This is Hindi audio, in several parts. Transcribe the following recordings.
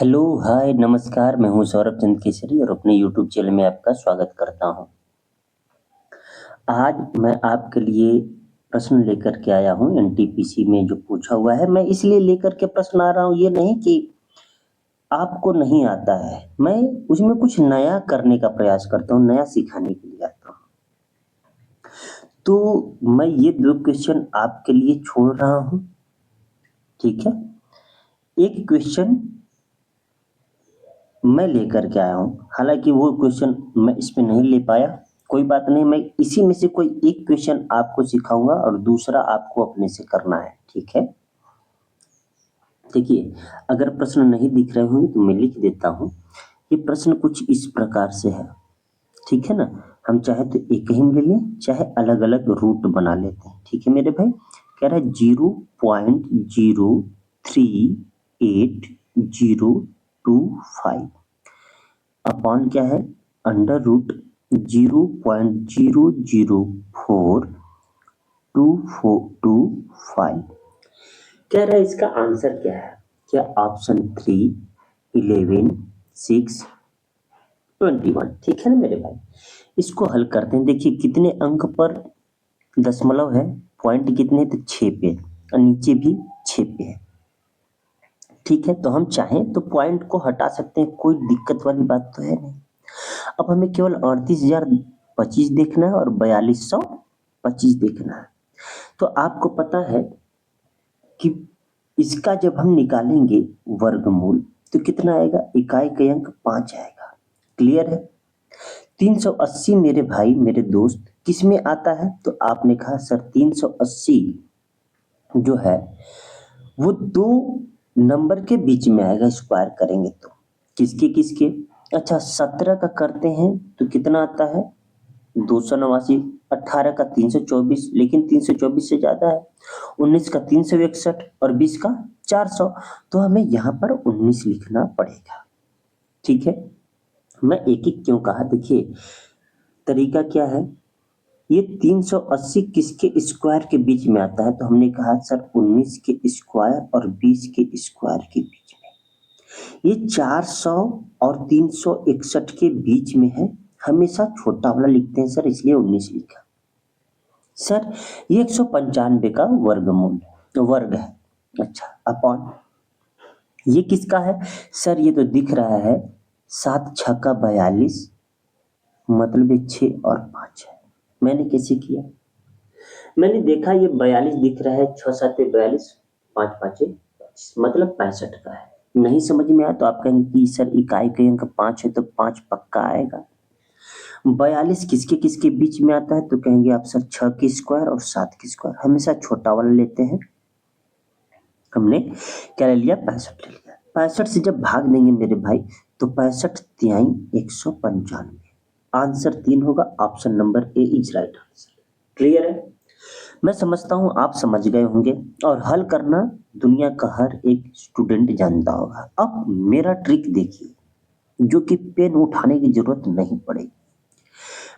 हेलो, हाय, नमस्कार। मैं हूँ सौरभ चंद केसरी और अपने यूट्यूब चैनल में आपका स्वागत करता हूँ। आज मैं आपके लिए प्रश्न लेकर के आया हूँ एनटीपीसी में जो पूछा हुआ है। मैं इसलिए लेकर के प्रश्न आ रहा हूँ, ये नहीं कि आपको नहीं आता है। मैं उसमें कुछ नया करने का प्रयास करता हूँ, नया सिखाने के लिए आता हूँ। तो मैं ये 2 क्वेश्चन आपके लिए छोड़ रहा हूँ, ठीक है? एक क्वेश्चन मैं लेकर के आया हूँ, हालाँकि वो क्वेश्चन मैं इसमें नहीं ले पाया, कोई बात नहीं। मैं इसी में से कोई एक क्वेश्चन आपको सिखाऊँगा और दूसरा आपको अपने से करना है, ठीक है? देखिए, अगर प्रश्न नहीं दिख रहे होंगे तो मैं लिख देता हूँ। ये प्रश्न कुछ इस प्रकार से है, ठीक है ना? हम चाहे तो एक ही में ले लें, चाहे अलग-अलग रूट बना लेते हैं, ठीक है मेरे भाई? कह रहा है 0.03825 अपॉन क्या है, अंडर रूट 0.0042425। कह रहा है इसका आंसर क्या है? क्या ऑप्शन 3, 11, 6, 21? ठीक है ना मेरे भाई? इसको हल करते हैं। देखिए कितने अंक पर दशमलव है, पॉइंट कितने, तो 6 पे और नीचे भी 6 पे है, ठीक है? तो हम चाहें तो पॉइंट को हटा सकते हैं, कोई दिक्कत वाली बात तो है नहीं। अब हमें केवल 38,025 देखना है और 4225 देखना है। तो आपको पता है कि इसका जब हम निकालेंगे वर्गमूल तो कितना आएगा, इकाई का अंक 5 आएगा। क्लियर है? 380 मेरे भाई मेरे दोस्त किस में आता है? तो आपने कहा सर 380 जो है वो 2 नंबर के बीच में आएगा, स्क्वायर करेंगे तो किसके किसके? अच्छा 17 का करते हैं तो कितना आता है, 289। 18 का 324, लेकिन 324 से ज्यादा है। 19 का 361 और 20 का 400, तो हमें यहाँ पर 19 लिखना पड़ेगा, ठीक है? मैं एक एक क्यों कहा, देखिए तरीका क्या है। ये 380 किसके स्क्वायर के बीच में आता है? तो हमने कहा सर 19 के स्क्वायर और 20 के स्क्वायर के बीच में। ये 400 और 361 के बीच में है, हमेशा छोटा वाला लिखते हैं सर, इसलिए 19 लिखा। सर ये 195 का वर्गमूल वर्ग है। अच्छा अपॉन ये किसका है? सर ये तो दिख रहा है 7 छक्का 42, मतलब ये 6 और 5 है। मैंने कैसे किया? मैंने देखा ये 42 दिख रहा है, 6 7 42, 5 5 25, मतलब 65 का है। नहीं समझ में आया तो आप कहेंगे कि सर इकाई का अंक 5 है तो 5 पक्का आएगा। 42 किसके किसके बीच में आता है? तो कहेंगे आप सर 6 के स्क्वायर और 7 के स्क्वायर, हमेशा छोटा वाला लेते हैं। हमने क्या ले लिया, 65 ले लिया। 65 से जब भाग देंगे मेरे भाई तो 65 तिहाई 195, आंसर 3 होगा। Option number A is right answer. Clear है? मैं समझता हूं आप समझ गए होंगे और हल करना दुनिया का हर एक स्टूडेंट जानता होगा। अब मेरा ट्रिक देखिए, जो कि पेन उठाने की जरूरत नहीं पड़ेगी।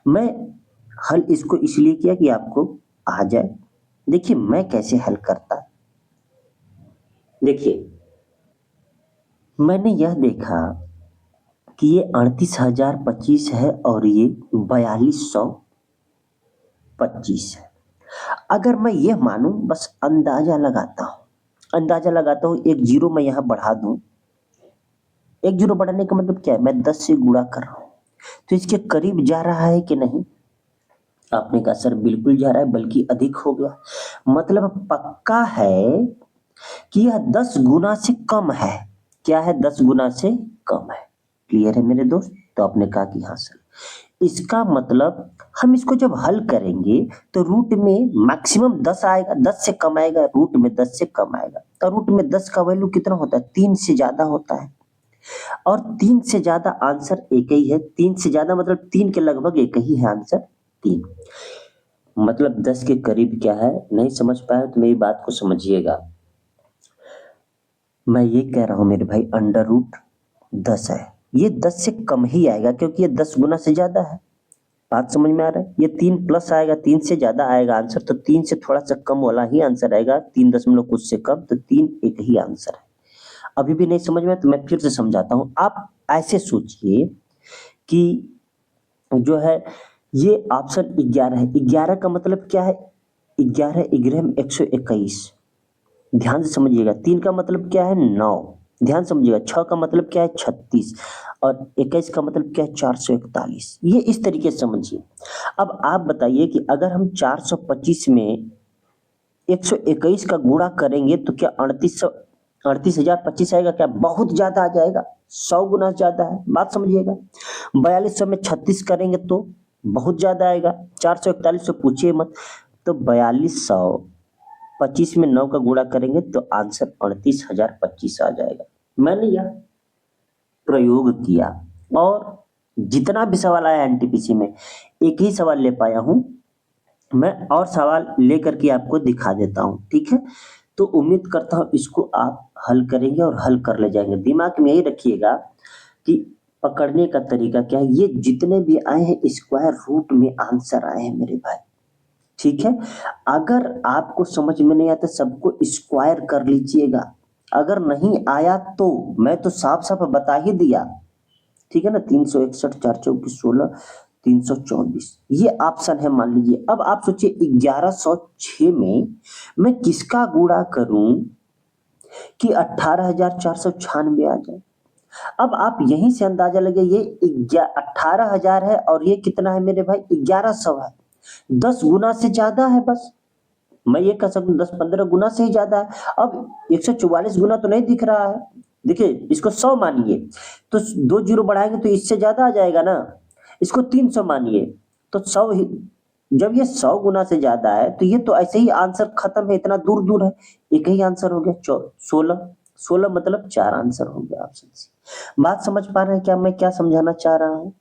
मैं हल इसको इसलिए किया कि आपको आ जाए। देखिए मैं कैसे हल करता, देखिए मैंने यह देखा कि ये 38,025 है और ये 4225 है। अगर मैं यह मानूं, बस अंदाजा लगाता हूं, एक जीरो मैं यहां बढ़ा दूं। एक जीरो बढ़ाने का मतलब क्या है, मैं 10 से गुणा कर रहा हूं, तो इसके करीब जा रहा है कि नहीं? आपने कहा सर बिल्कुल जा रहा है, बल्कि अधिक हो गया। मतलब पक्का है कि यह 10 गुना से कम है। क्या है, 10 गुना से कम है। क्लियर है मेरे दोस्त? तो आपने कहा कि हाँ सर। इसका मतलब हम इसको जब हल करेंगे तो रूट में मैक्सिमम 10 आएगा, 10 से कम आएगा, रूट में 10 से कम आएगा। तो रूट में 10 का वैल्यू कितना होता है, 3 से ज्यादा होता है। और 3 से ज्यादा आंसर एक ही है। 3 से ज्यादा मतलब 3 के लगभग एक ही है आंसर, 3। मतलब 10 के करीब क्या है, नहीं समझ पाया तो मेरी बात को समझिएगा। मैं ये कह रहा हूं मेरे भाई, अंडर रूट 10 है, ये 10 से कम ही आएगा क्योंकि ये 10 गुना से ज्यादा है। बात समझ में आ रहा है? ये 3 प्लस आएगा, 3 से ज्यादा आएगा आंसर, तो 3 से थोड़ा सा कम वाला ही आंसर आएगा, 3 दशमलव कुछ से कम, तो 3 एक ही आंसर है। अभी भी नहीं समझ में तो मैं फिर से समझाता हूँ। आप ऐसे सोचिए कि जो है ये ऑप्शन 11 है। 11 का मतलब क्या है? 11 11 121। ध्यान से समझिएगा। 3 का मतलब क्या है? 9। ध्यान समझिएगा। 6 का मतलब क्या है? 36। और 21 का मतलब क्या है? 441। ये इस तरीके से समझिए। अब आप बताइए कि अगर हम 425 में 121 का गुणा करेंगे तो क्या 38,025 आएगा? क्या बहुत ज्यादा आ जाएगा? 100 गुना ज्यादा है, बात समझिएगा। 4200 में 36 करेंगे तो बहुत ज्यादा आएगा। 441 से पूछिए मत। तो 4225 में 9 का गुणा करेंगे तो आंसर 38,025 आ जाएगा। मैंने यह प्रयोग किया और जितना भी सवाल आया एनटीपीसी में, एक ही सवाल ले पाया हूं मैं, और सवाल लेकर के आपको दिखा देता हूं, ठीक है? तो उम्मीद करता हूं इसको आप हल करेंगे और हल कर ले जाएंगे। दिमाग में यही रखिएगा कि पकड़ने का तरीका क्या है। ये जितने भी आए हैं स्क्वायर रूट में आंसर आए हैं मेरे भाई, ठीक है? अगर आपको समझ में नहीं आता सबको स्क्वायर कर लीजिएगा। अगर नहीं आया तो मैं तो साफ साफ बता ही दिया, ठीक है ना? 361 4 चौकी 16 324 ये ऑप्शन है मान लीजिए। अब आप सोचिए 1106 में मैं किसका गुणा करूं कि 18,496 आ जाए। अब आप यहीं से अंदाजा लगे, ये 18,000 है और ये कितना है मेरे भाई? 1100 है। 10 गुना से ज्यादा है बस। मैं ये कह सकता हूँ 10-15 गुना से ही ज्यादा है। अब 144 गुना तो नहीं दिख रहा है। देखिए इसको 100 मानिए तो 2 जीरो बढ़ाएंगे तो इससे ज्यादा आ जाएगा ना। इसको 300 मानिए तो 100 ही। जब ये 100 गुना से ज्यादा है तो ये तो ऐसे ही आंसर खत्म है, इतना दूर दूर है। एक ही आंसर हो गया 16। 16 मतलब 4 आंसर हो गया ऑप्शन सी। बात समझ पा रहे हैं क्या मैं क्या समझाना चाह रहा हूँ?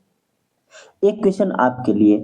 एक क्वेश्चन आपके लिए